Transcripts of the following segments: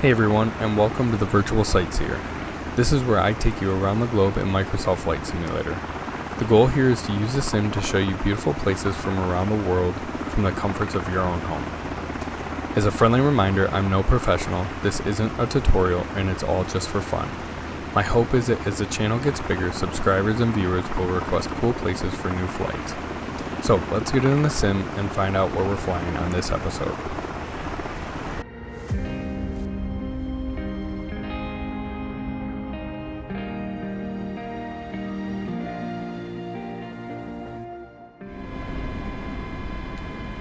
Hey everyone, and welcome to the Virtual Sightseer. This is where I take you around the globe in Microsoft Flight Simulator. The goal here is to use the sim to show you beautiful places from around the world from the comforts of your own home. As a friendly reminder, I'm no professional, this isn't a tutorial, and it's all just for fun. My hope is that as the channel gets bigger, subscribers and viewers will request cool places for new flights. So let's get in the sim and find out where we're flying on this episode.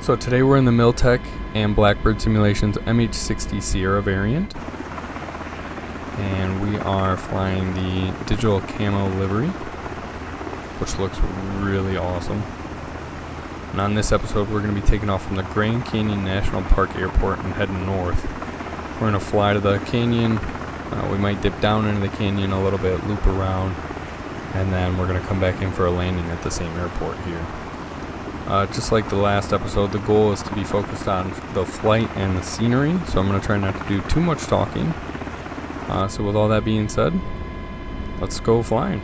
So today we're in the Miltech and Blackbird Simulations MH60 Sierra variant, and we are flying the digital camo livery, which looks really awesome. And on this episode we're going to be taking off from the Grand Canyon National Park Airport and heading north. We're going to fly to the canyon, we might dip down into the canyon a little bit, loop around, and then we're going to come back in for a landing at the same airport here. Just like the last episode, the goal is to be focused on the flight and the scenery, so I'm going to try not to do too much talking. So with all that being said, let's go flying.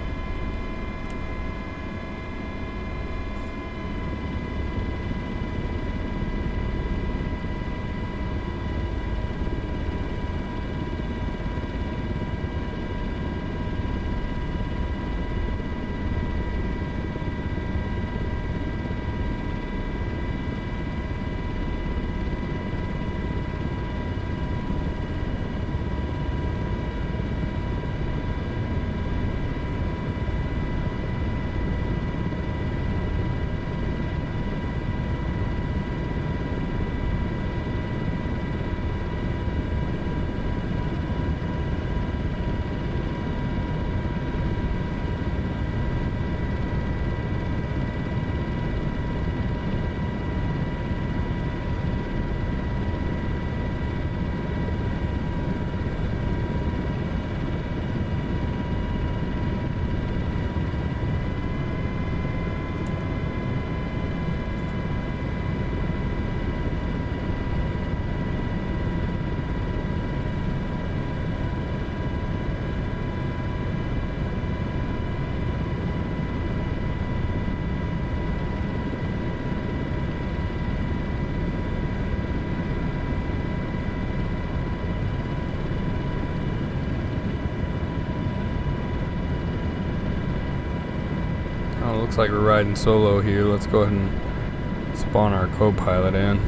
Looks like we're riding solo here. Let's go ahead and spawn our co-pilot in.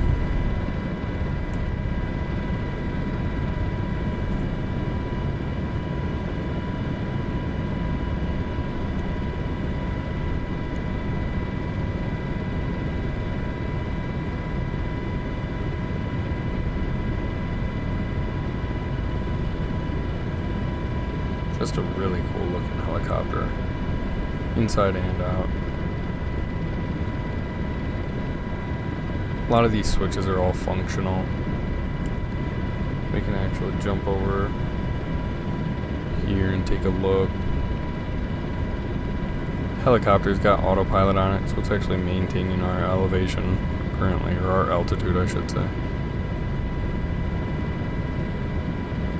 Just a really cool looking helicopter. Inside and out. A lot of these switches are all functional. We can actually jump over here and take a look. Helicopter's got autopilot on it, so it's actually maintaining our elevation currently, or our altitude I should say.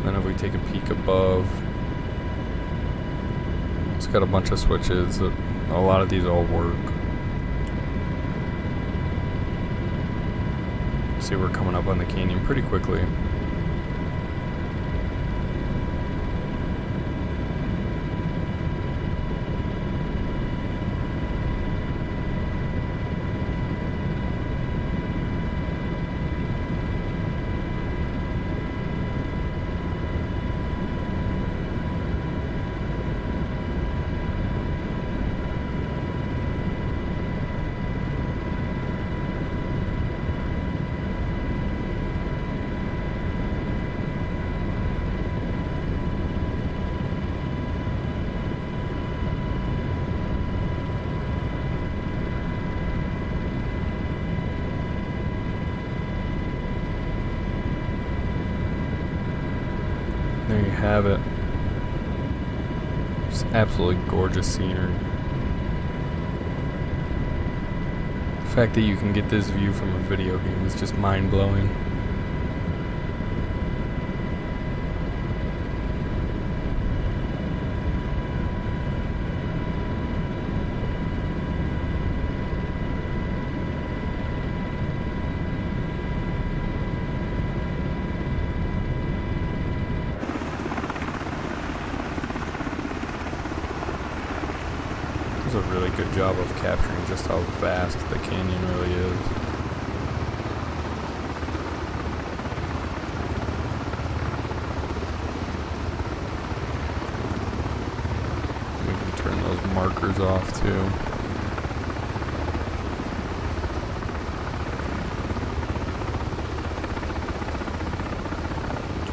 Then if we take a peek above, it's got a bunch of switches. A lot of these all work. See, we're coming up on the canyon pretty quickly. There you have it. Just absolutely gorgeous scenery. The fact that you can get this view from a video game is just mind-blowing. does a really good job of capturing just how vast the canyon really is. We can turn those markers off too.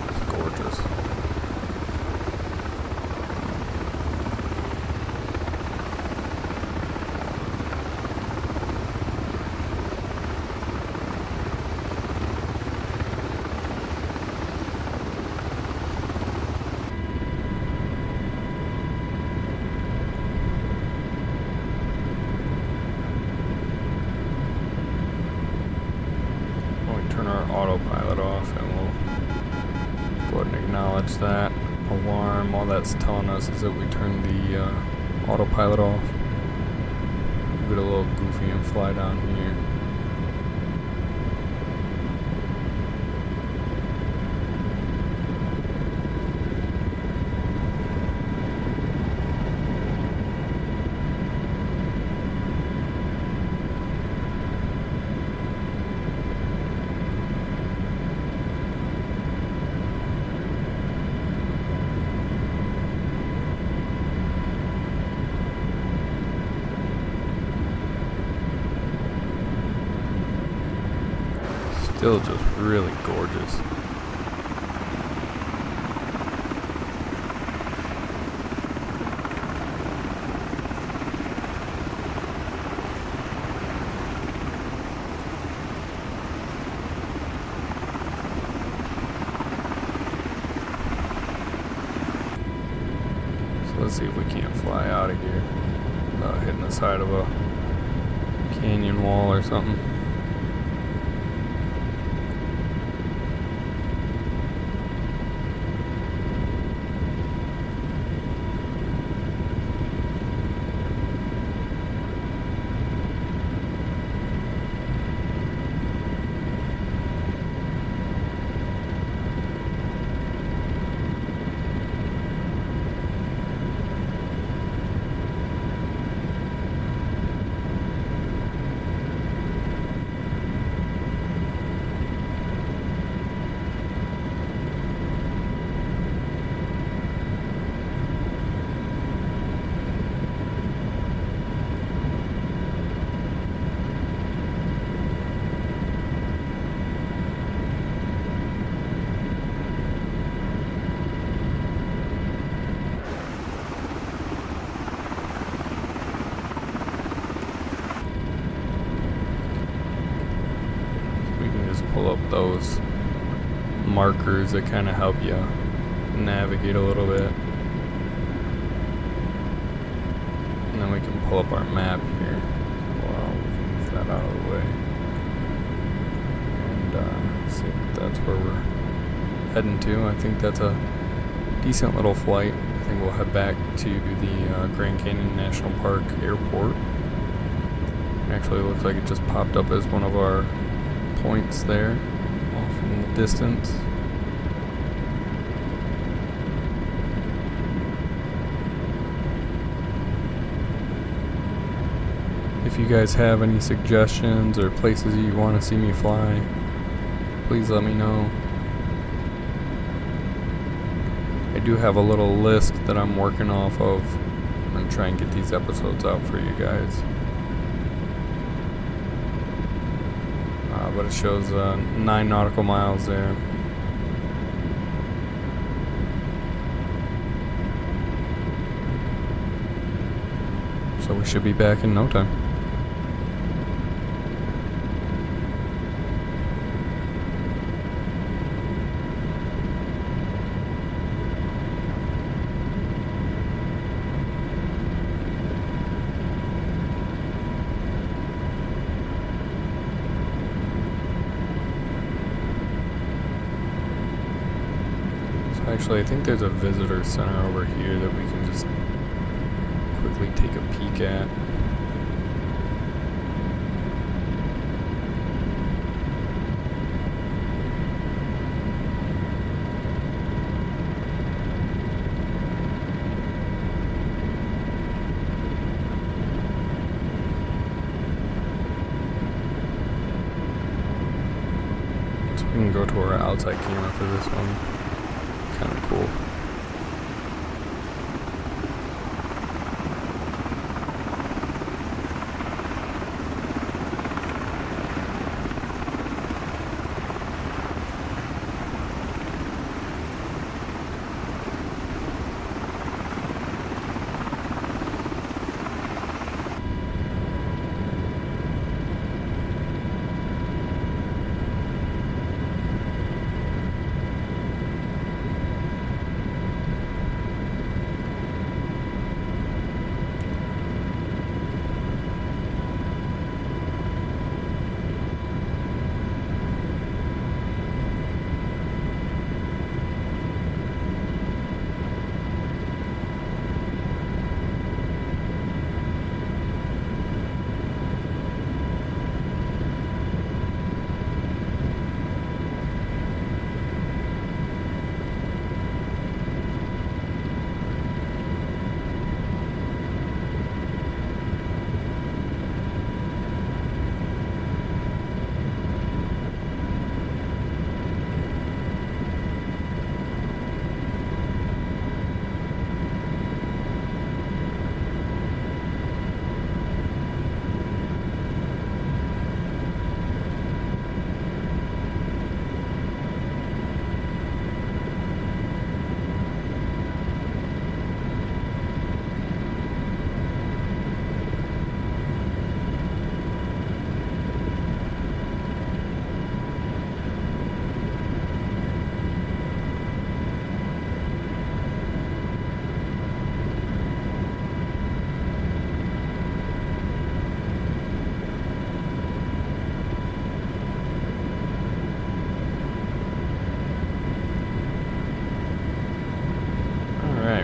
It's gorgeous. Turn our autopilot off and we'll go ahead and acknowledge that alarm. All that's telling us is that we turn the autopilot off. We'll get a little goofy and fly down here. Still just really gorgeous. So let's see if we can't fly out of here without hitting the side of a canyon wall or something. Pull up those markers that kind of help you navigate a little bit, and then we can pull up our map here. Well, we can move that out of the way and see if that's where we're heading to. I think that's a decent little flight. I think we'll head back to the Grand Canyon National Park Airport. It actually looks like it just popped up as one of our points there off in the distance. If you guys have any suggestions or places you want to see me fly, please let me know. I do have a little list that I'm working off of. I'm going to try and get these episodes out for you guys. But it shows 9 nautical miles there. So we should be back in no time. Actually, I think there's a visitor center over here that we can just quickly take a peek at. We can go to our outside camera for this one. Kind of cool.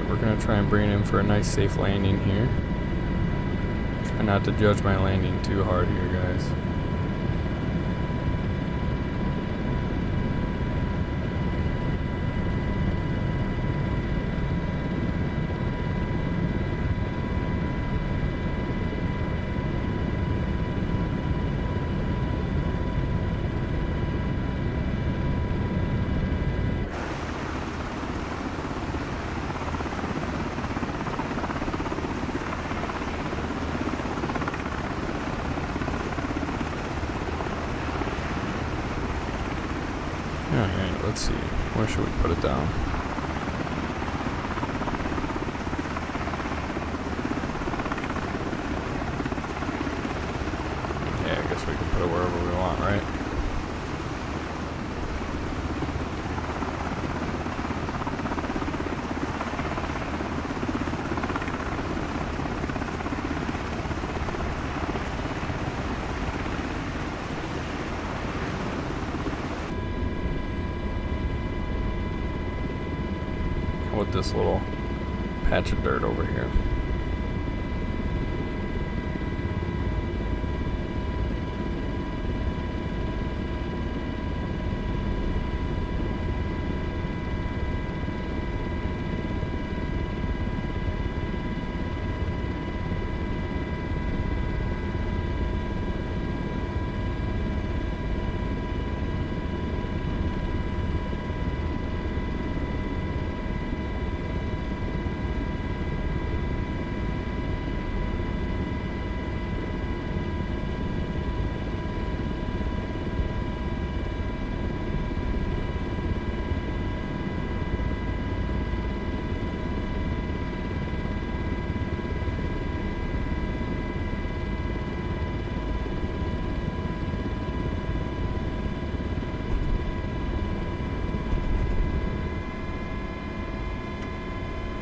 We're going to try and bring it in for a nice safe landing here. Try not to judge my landing too hard here, guys. Alright, let's see. Where should we put it down? Yeah, I guess we can put it wherever we want, right? With this little patch of dirt over here.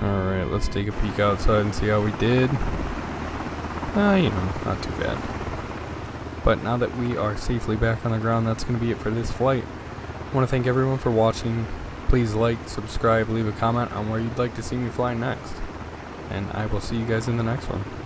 Alright, let's take a peek outside and see how we did. You know, not too bad. But now that we are safely back on the ground, that's going to be it for this flight. I want to thank everyone for watching. Please like, subscribe, leave a comment on where you'd like to see me fly next. And I will see you guys in the next one.